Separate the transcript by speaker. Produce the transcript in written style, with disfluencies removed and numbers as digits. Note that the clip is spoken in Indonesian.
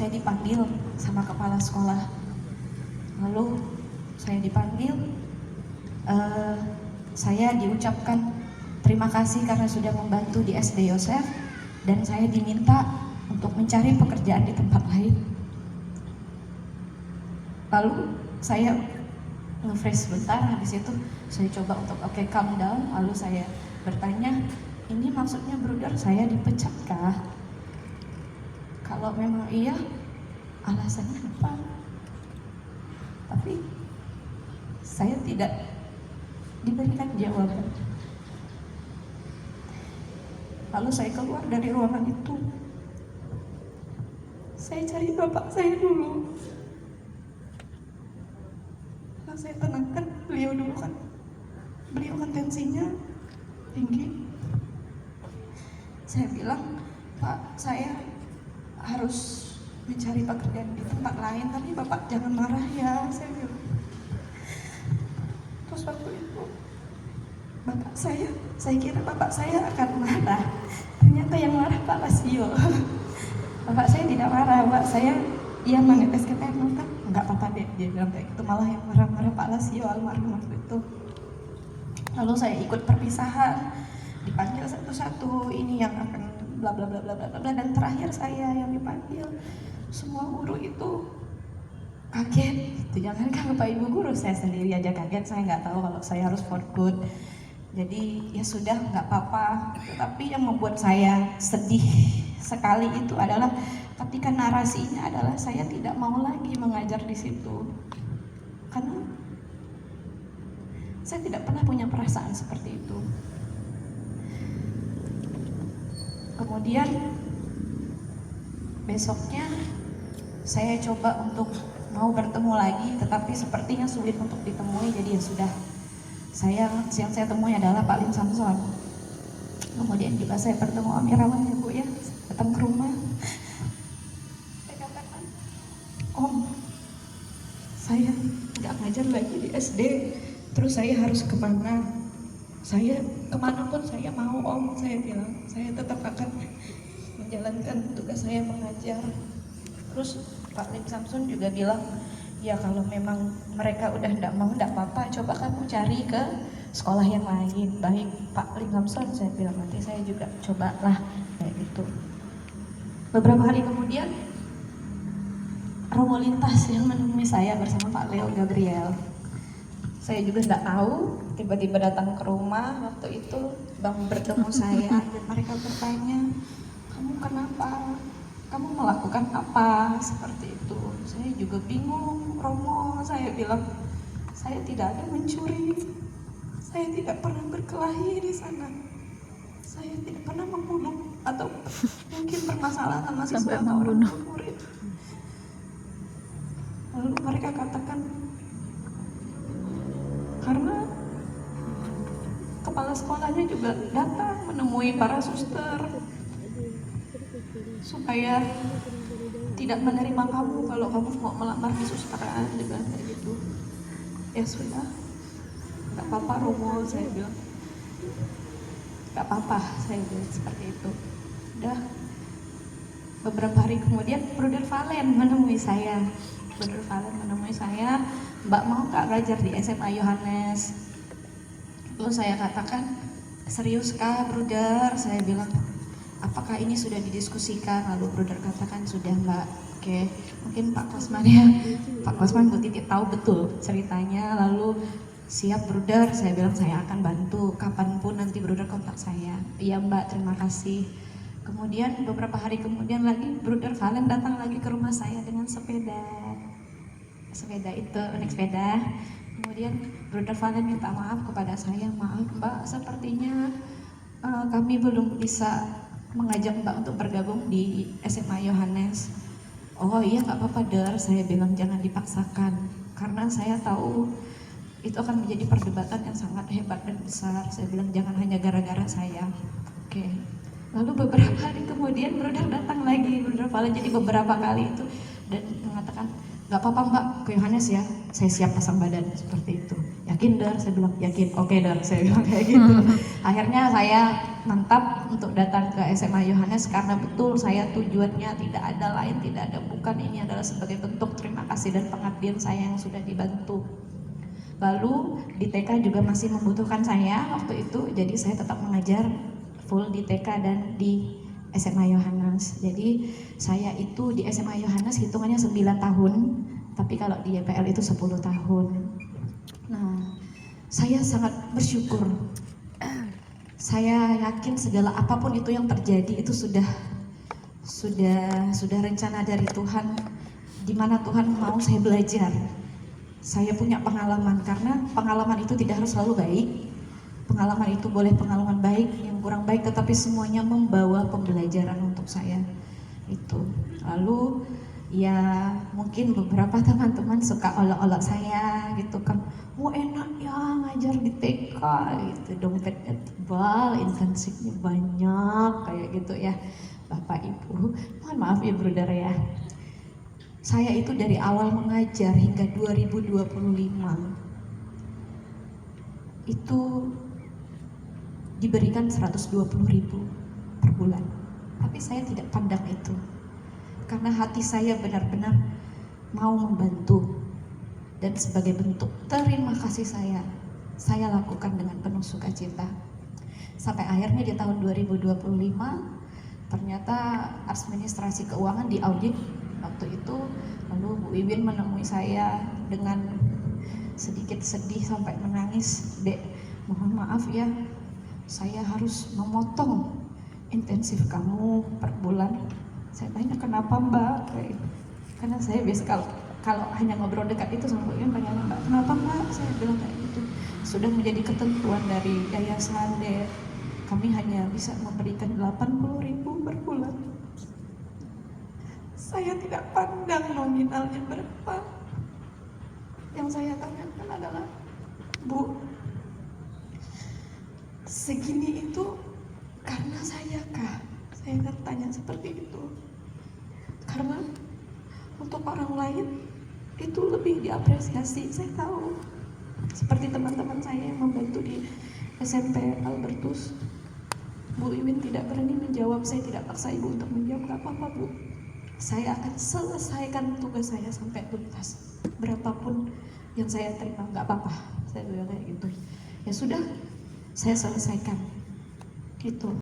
Speaker 1: saya dipanggil sama kepala sekolah. Lalu saya dipanggil, saya diucapkan terima kasih karena sudah membantu di SD Yosef, dan saya diminta untuk mencari pekerjaan di tempat lain. Lalu saya nge-freeze sebentar, habis itu saya coba untuk calm down. Lalu saya bertanya, ini maksudnya brother saya dipecat kah? Kalau memang iya, alasannya apa? Tapi saya tidak diberikan jawaban. Lalu saya keluar dari ruangan itu. Saya cari bapak saya dulu. Lalu saya tenangkan beliau dulu kan. Beliau kan tensinya tinggi. Saya bilang, Pak, saya harus mencari pekerjaan di tempat lain, tapi bapak jangan marah ya, saya bilang. Terus waktu itu bapak saya kira bapak saya akan marah. Ternyata yang marah Pak Lasio. Bapak saya tidak marah, Pak saya ia meneteskan air mata. Enggak apa-apa deh, dia bilang kayak gitu. Malah yang marah-marah Pak Lasio almarhum waktu itu. Lalu saya ikut perpisahan, dipanggil satu-satu, ini yang akan bla bla bla bla bla bla, dan terakhir saya yang dipanggil. Semua guru itu kaget, itu jangankan Bapak Ibu guru, saya sendiri aja kaget. Saya nggak tahu kalau saya harus for good. Jadi ya sudah, nggak apa-apa. Tetapi yang membuat saya sedih sekali itu adalah ketika narasinya adalah saya tidak mau lagi mengajar di situ, karena saya tidak pernah punya perasaan seperti itu. Kemudian besoknya saya coba untuk mau bertemu lagi, tetapi sepertinya sulit untuk ditemui. Jadi ya sudah, yang saya temui adalah Pak Lim Samson. Kemudian juga saya bertemu Om Irawan ya Bu ya, datang ke rumah. Saya katakan, Om, saya nggak ngajar lagi di SD, terus saya harus kemana? Saya kemanapun saya mau Om, saya bilang, saya tetap akan menjalankan tugas saya mengajar. Terus Pak Lim Samson juga bilang, ya kalau memang mereka udah tidak mau, tidak apa-apa, coba kamu cari ke sekolah yang lain. Baik Pak Lim Samson, saya bilang, nanti saya juga cobalah kayak gitu. Beberapa hari kemudian Romo Lintas yang menemui saya bersama Pak Leo Gabriel. Saya juga tidak tahu, tiba-tiba datang ke rumah waktu itu, Bang bertemu saya, dan mereka bertanya, kamu kenapa? Kamu melakukan apa? Seperti itu. Saya juga bingung, Romo. Saya bilang, saya tidak ada mencuri, saya tidak pernah berkelahi di sana, saya tidak pernah membunuh atau mungkin permasalahan mahasiswa atau orang murid. Lalu mereka katakan, karena kepala sekolahnya juga datang menemui para suster supaya tidak menerima kamu kalau kamu mau melamar di susteran, juga kayak gitu. Ya sudah, nggak apa-apa Romo, saya bilang, nggak apa-apa, saya bilang seperti itu. Udah beberapa hari kemudian Brother Valen menemui saya. Brother Valen menemui saya, Mbak mau nggak ngajar di SMA Yohanes? Lalu saya katakan, serius kah Brother? Saya bilang, apakah ini sudah didiskusikan? Lalu Brother katakan, sudah Mbak. Oke, mungkin Pak Kosman ya, Pak Kosman Bu Titi tahu betul ceritanya. Lalu siap Brother, saya bilang saya akan bantu, kapanpun nanti Brother kontak saya. Iya Mbak, terima kasih. Kemudian beberapa hari kemudian lagi Brother Valen datang lagi ke rumah saya dengan sepeda itu, naik sepeda. Kemudian Brother Valen minta maaf kepada saya, maaf Mbak, sepertinya kami belum bisa mengajak Mbak untuk bergabung di SMA Yohanes. Oh iya nggak apa-apa Der, saya bilang jangan dipaksakan, karena saya tahu itu akan menjadi perdebatan yang sangat hebat dan besar. Saya bilang jangan hanya gara-gara saya. Oke. Lalu beberapa hari kemudian Brother datang lagi, Brother Valen, jadi beberapa kali itu, dan mengatakan, nggak apa-apa Mbak, ke Yohanes ya, saya siap pasang badan, seperti itu. Yakin Der? Saya bilang yakin. Oke Der, saya bilang kayak gitu. Akhirnya saya mantap untuk datang ke SMA Yohanes karena betul saya tujuannya tidak ada lain, tidak ada bukan, ini adalah sebagai bentuk terima kasih dan pengabdian saya yang sudah dibantu. Lalu di TK juga masih membutuhkan saya waktu itu, jadi saya tetap mengajar full di TK dan di SMA Yohanes. Jadi saya itu di SMA Yohanes hitungannya 9 tahun, tapi kalau di YPL itu 10 tahun. Nah, saya sangat bersyukur. Saya yakin segala apapun itu yang terjadi itu sudah rencana dari Tuhan, di mana Tuhan mau saya belajar. Saya punya pengalaman, karena pengalaman itu tidak harus selalu baik. Pengalaman itu boleh pengalaman baik, yang kurang baik, tetapi semuanya membawa pembelajaran untuk saya. Itu. Lalu ya mungkin beberapa teman-teman suka olok-olok saya gitu kan, enak ya ngajar di TK gitu, dompetnya tebal, intensifnya banyak kayak gitu ya Bapak Ibu. Mohon maaf ya Bruder ya, saya itu dari awal mengajar hingga 2025 itu diberikan 120.000 per bulan, tapi saya tidak pandang itu, karena hati saya benar-benar mau membantu, dan sebagai bentuk terima kasih saya lakukan dengan penuh sukacita. Sampai akhirnya di tahun 2025 ternyata administrasi keuangan diaudit waktu itu, lalu Bu Iwin menemui saya dengan sedikit sedih sampai menangis, "Dek, mohon maaf ya, saya harus memotong intensif kamu per bulan." Saya tanya, "Kenapa Mbak?" Karena saya biasa kalau hanya ngobrol dekat itu sama Bu Iwin, tanya, "Mbak, kenapa Mbak?" Saya bilang kayak gitu. Sudah menjadi ketentuan dari yayasan, Dek, kami hanya bisa memberikan 80.000 per bulan. Saya tidak pandang nominalnya berapa. Yang saya tanyakan adalah, "Bu, segini itu karena saya kah?" Saya akan tanya seperti itu. Karena untuk orang lain itu lebih diapresiasi. Saya tahu, seperti teman-teman saya yang membantu di SMP Albertus, Bu Iwin tidak berani menjawab. Saya tidak paksa Ibu untuk menjawab. "Gak apa-apa Bu, saya akan selesaikan tugas saya sampai tuntas. Berapapun yang saya terima, gak apa-apa." Saya bilang kayak gitu. Ya sudah, saya selesaikan. Gitu.